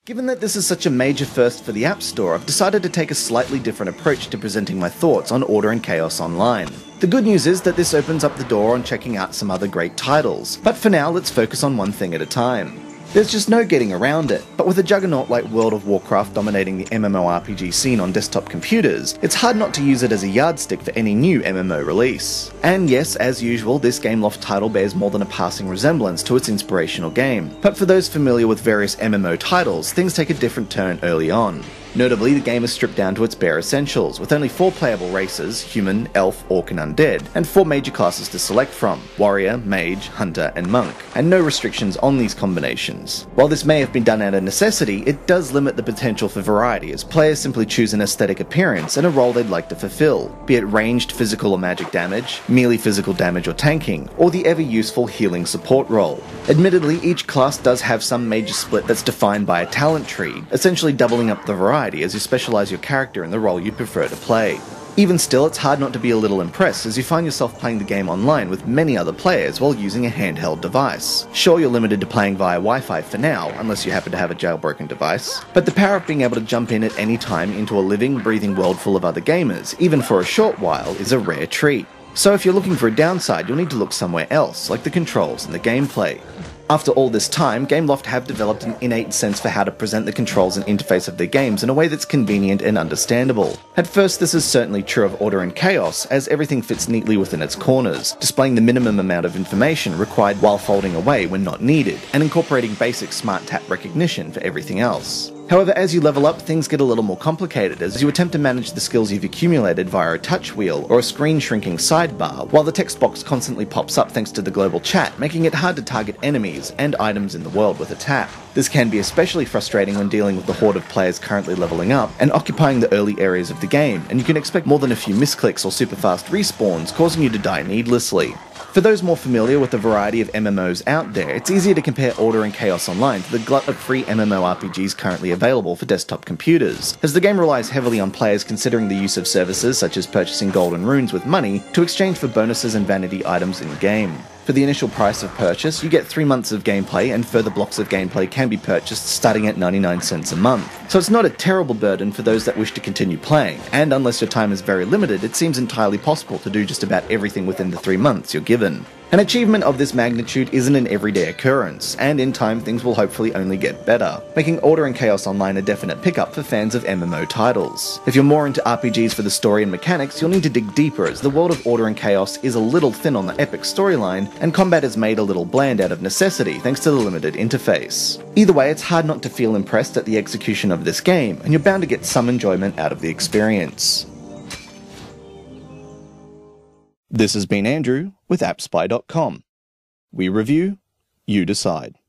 Given that this is such a major first for the App Store, I've decided to take a slightly different approach to presenting my thoughts on Order and Chaos Online. The good news is that this opens up the door on checking out some other great titles, but for now let's focus on one thing at a time. There's just no getting around it, but with a juggernaut like World of Warcraft dominating the MMORPG scene on desktop computers, it's hard not to use it as a yardstick for any new MMO release. And yes, as usual, this Gameloft title bears more than a passing resemblance to its inspirational game, but for those familiar with various MMO titles, things take a different turn early on. Notably, the game is stripped down to its bare essentials, with only 4 playable races, human, elf, orc and undead, and 4 major classes to select from, warrior, mage, hunter and monk, and no restrictions on these combinations. While this may have been done out of necessity, it does limit the potential for variety as players simply choose an aesthetic appearance and a role they'd like to fulfill, be it ranged physical or magic damage, melee physical damage or tanking, or the ever useful healing support role. Admittedly, each class does have some major split that's defined by a talent tree, essentially doubling up the variety as you specialise your character in the role you prefer to play. Even still, it's hard not to be a little impressed as you find yourself playing the game online with many other players while using a handheld device. Sure, you're limited to playing via Wi-Fi for now, unless you happen to have a jailbroken device, but the power of being able to jump in at any time into a living, breathing world full of other gamers, even for a short while, is a rare treat. So if you're looking for a downside, you'll need to look somewhere else, like the controls and the gameplay. After all this time, Gameloft have developed an innate sense for how to present the controls and interface of their games in a way that's convenient and understandable. At first, this is certainly true of Order and Chaos, as everything fits neatly within its corners, displaying the minimum amount of information required while folding away when not needed, and incorporating basic smart tap recognition for everything else. However, as you level up, things get a little more complicated as you attempt to manage the skills you've accumulated via a touch wheel or a screen-shrinking sidebar, while the text box constantly pops up thanks to the global chat, making it hard to target enemies and items in the world with a tap. This can be especially frustrating when dealing with the horde of players currently leveling up and occupying the early areas of the game, and you can expect more than a few misclicks or super fast respawns, causing you to die needlessly. For those more familiar with the variety of MMOs out there, it's easier to compare Order and Chaos Online to the glut of free MMORPGs currently available for desktop computers, as the game relies heavily on players considering the use of services such as purchasing golden runes with money to exchange for bonuses and vanity items in-game. For the initial price of purchase, you get 3 months of gameplay, and further blocks of gameplay can be purchased starting at 99 cents a month. So it's not a terrible burden for those that wish to continue playing, and unless your time is very limited, it seems entirely possible to do just about everything within the 3 months you're given. An achievement of this magnitude isn't an everyday occurrence, and in time things will hopefully only get better, making Order and Chaos Online a definite pickup for fans of MMO titles. If you're more into RPGs for the story and mechanics, you'll need to dig deeper, as the world of Order and Chaos is a little thin on the epic storyline, and combat is made a little bland out of necessity thanks to the limited interface. Either way, it's hard not to feel impressed at the execution of this game, and you're bound to get some enjoyment out of the experience. This has been Andrew with AppSpy.com. We review, you decide.